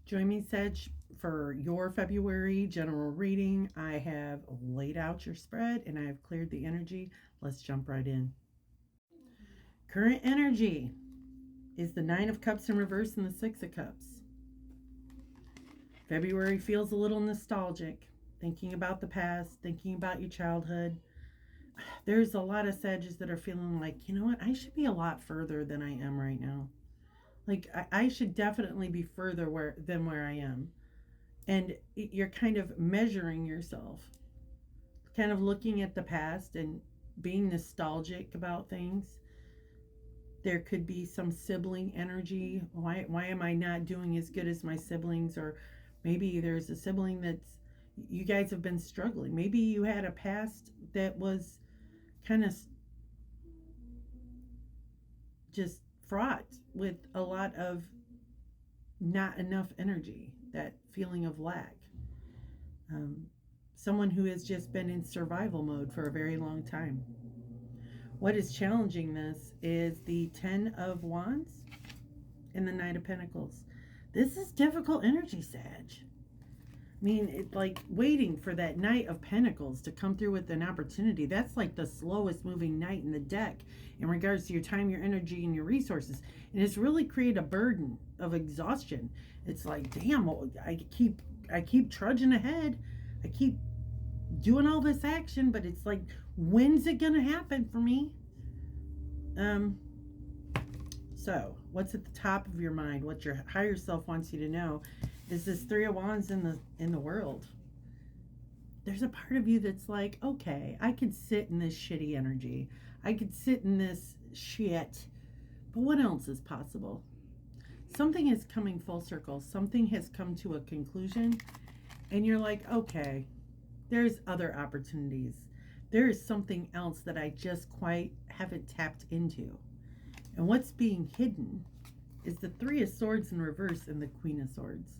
Join me, Sedge, for your February general reading. I have laid out your spread and I have cleared the energy. Let's jump right in. Current energy is the Nine of Cups in reverse and the Six of Cups. February feels a little nostalgic, thinking about the past, thinking about your childhood. There's a lot of Sages that are feeling like, you know what, I should be a lot further than I am right now. Like, I should definitely be further than where I am. And you're kind of measuring yourself, kind of looking at the past and being nostalgic about things. There could be some sibling energy. Why am I not doing as good as my siblings? Or maybe there's a sibling that's, you guys have been struggling. Maybe you had a past that was kind of just fraught with a lot of not enough energy, that feeling of lack. Um, Someone who has just been in survival mode for a very long time. What is challenging this is the Ten of Wands and the Knight of Pentacles. This is difficult energy, Sag. I mean, it's like waiting for that Knight of Pentacles to come through with an opportunity. That's like the slowest moving knight in the deck in regards to your time, your energy, and your resources. And it's really created a burden of exhaustion. It's like, damn, I keep trudging ahead. I keep doing all this action, but it's like, when's it gonna happen for me? Um, so what's at the top of your mind? What your higher self wants you to know is this Three of Wands in the world. There's a part of you that's like, okay, I could sit in this shitty energy. I could sit in this shit. But what else is possible? Something is coming full circle. Something has come to a conclusion. And you're like, okay, there's other opportunities. There is something else that I just quite haven't tapped into. And what's being hidden is the Three of Swords in reverse and the Queen of Swords.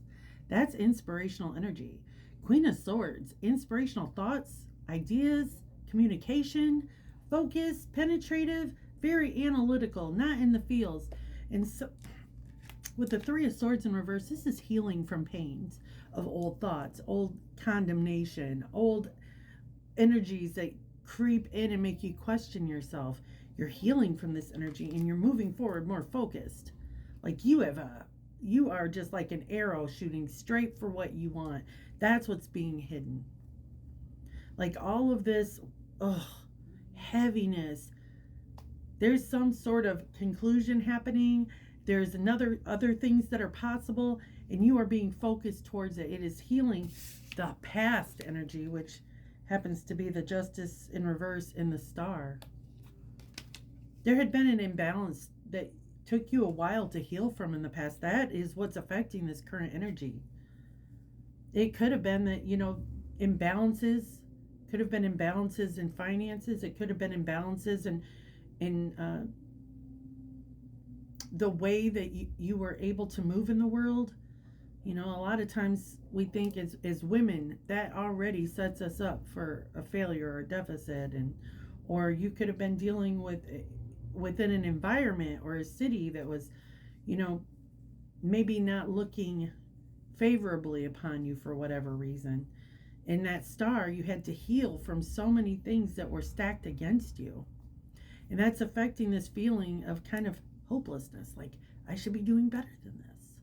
That's inspirational energy. Queen of Swords, inspirational thoughts, ideas, communication, focus, penetrative, very analytical, not in the feels. And so, with the Three of Swords in reverse, this is healing from pains of old thoughts, old condemnation, old energies that creep in and make you question yourself. You're healing from this energy and you're moving forward more focused. Like you are just like an arrow shooting straight for what you want. That's what's being hidden. Like all of this, ugh, heaviness. There's some sort of conclusion happening. There's other things that are possible, and you are being focused towards it. It is healing the past energy, which happens to be the Justice in reverse in the Star. There had been an imbalance that took you a while to heal from in the past. That is what's affecting this current energy. It could have been that, imbalances, could have been imbalances in finances. It could have been imbalances in the way that you were able to move in the world. A lot of times we think as women, that already sets us up for a failure or a deficit. Or you could have been dealing within an environment or a city that was, maybe not looking favorably upon you for whatever reason. In that Star, you had to heal from so many things that were stacked against you. And that's affecting this feeling of kind of hopelessness. Like, I should be doing better than this.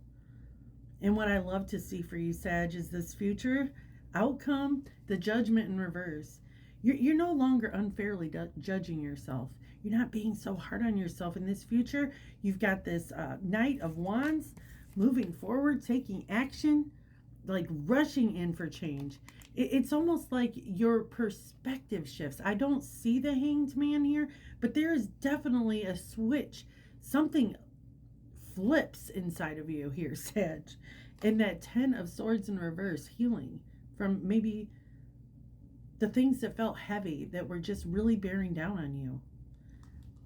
And what I love to see for you, Sag, is this future outcome, the Judgment in reverse. You're no longer unfairly judging yourself. You're not being so hard on yourself. In this future, you've got this Knight of Wands moving forward, taking action, like rushing in for change. It's almost like your perspective shifts. I don't see the Hanged Man here, but there is definitely a switch. Something flips inside of you here, Sag. And that Ten of Swords in reverse, healing from maybe the things that felt heavy, that were just really bearing down on you.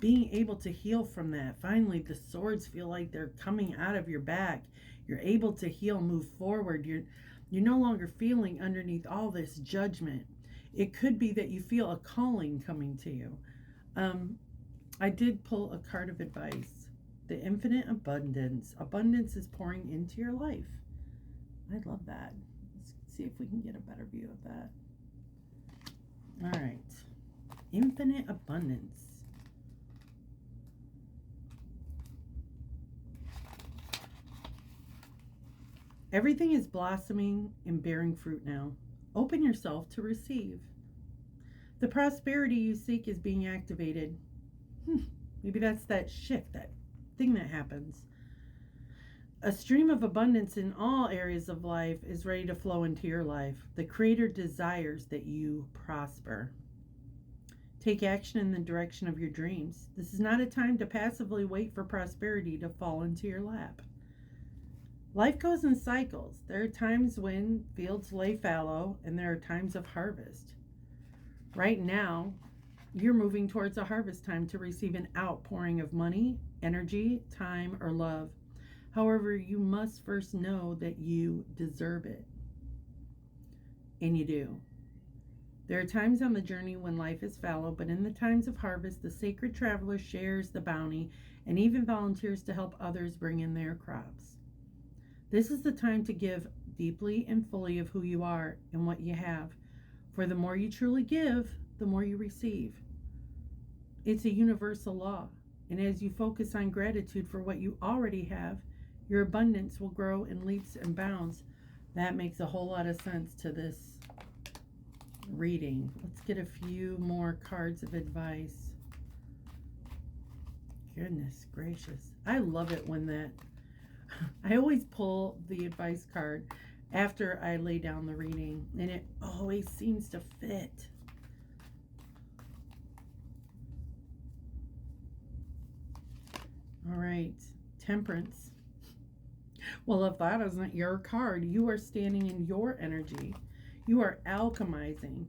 Being able to heal from that. Finally, the swords feel like they're coming out of your back. You're able to heal, move forward. You're no longer feeling underneath all this judgment. It could be that you feel a calling coming to you. I did pull a card of advice. The infinite abundance. Abundance is pouring into your life. I love that. Let's see if we can get a better view of that. All right. Infinite abundance. Everything is blossoming and bearing fruit now. Open yourself to receive. The prosperity you seek is being activated. Maybe that's that shift, that thing that happens. A stream of abundance in all areas of life is ready to flow into your life. The Creator desires that you prosper. Take action in the direction of your dreams. This is not a time to passively wait for prosperity to fall into your lap. Life goes in cycles. There are times when fields lay fallow, and there are times of harvest. Right now, you're moving towards a harvest time to receive an outpouring of money, energy, time, or love. However, you must first know that you deserve it. And you do. There are times on the journey when life is fallow, but in the times of harvest, the sacred traveler shares the bounty and even volunteers to help others bring in their crops. This is the time to give deeply and fully of who you are and what you have. For the more you truly give, the more you receive. It's a universal law. And as you focus on gratitude for what you already have, your abundance will grow in leaps and bounds. That makes a whole lot of sense to this reading. Let's get a few more cards of advice. Goodness gracious. I love it when that I always pull the advice card after I lay down the reading, and it always seems to fit. All right, Temperance. Well, if that isn't your card, you are standing in your energy. You are alchemizing.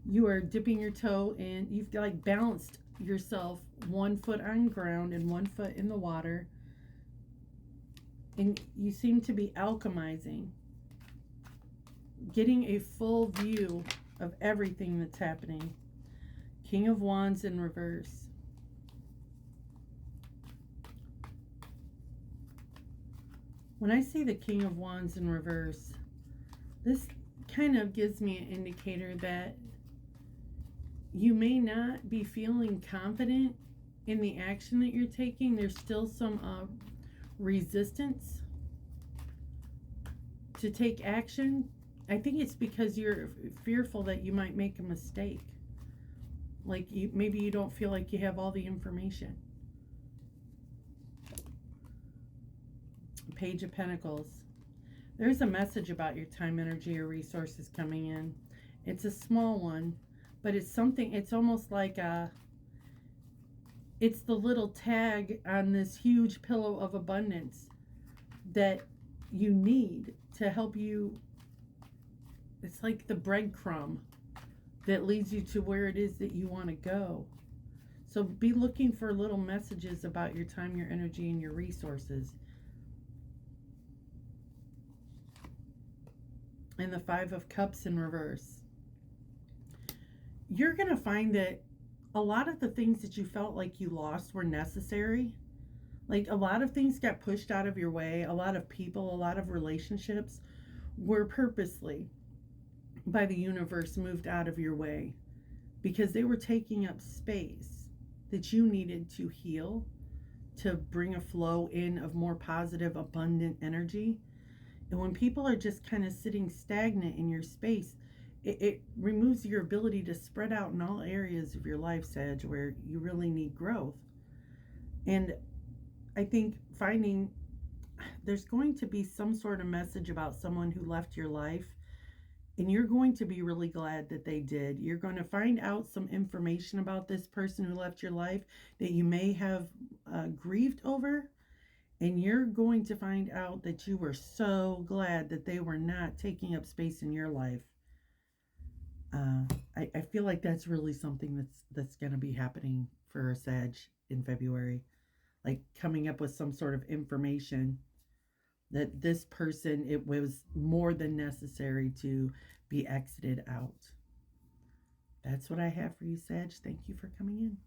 You are dipping your toe in. You've like balanced yourself, one foot on ground and one foot in the water. And you seem to be alchemizing, getting a full view of everything that's happening. King of Wands in reverse. When I see the King of Wands in reverse, this kind of gives me an indicator that you may not be feeling confident in the action that you're taking. There's still some resistance to take action. I think it's because you're fearful that you might make a mistake. Like maybe you don't feel like you have all the information. Page of Pentacles. There's a message about your time, energy, or resources coming in. It's a small one, but it's something, it's almost like it's the little tag on this huge pillow of abundance that you need to help you. It's like the breadcrumb that leads you to where it is that you want to go. So be looking for little messages about your time, your energy, and your resources. And the Five of Cups in reverse. You're going to find that a lot of the things that you felt like you lost were necessary. Like a lot of things got pushed out of your way. A lot of people, a lot of relationships were purposely by the universe moved out of your way because they were taking up space that you needed to heal, to bring a flow in of more positive, abundant energy. And when people are just kind of sitting stagnant in your space, it removes your ability to spread out in all areas of your life, Sag, where you really need growth. And I think finding there's going to be some sort of message about someone who left your life, and you're going to be really glad that they did. You're going to find out some information about this person who left your life that you may have grieved over. And you're going to find out that you were so glad that they were not taking up space in your life. I feel like that's really something that's going to be happening for a Sag in February. Like coming up with some sort of information that this person, it was more than necessary to be exited out. That's what I have for you, Sag. Thank you for coming in.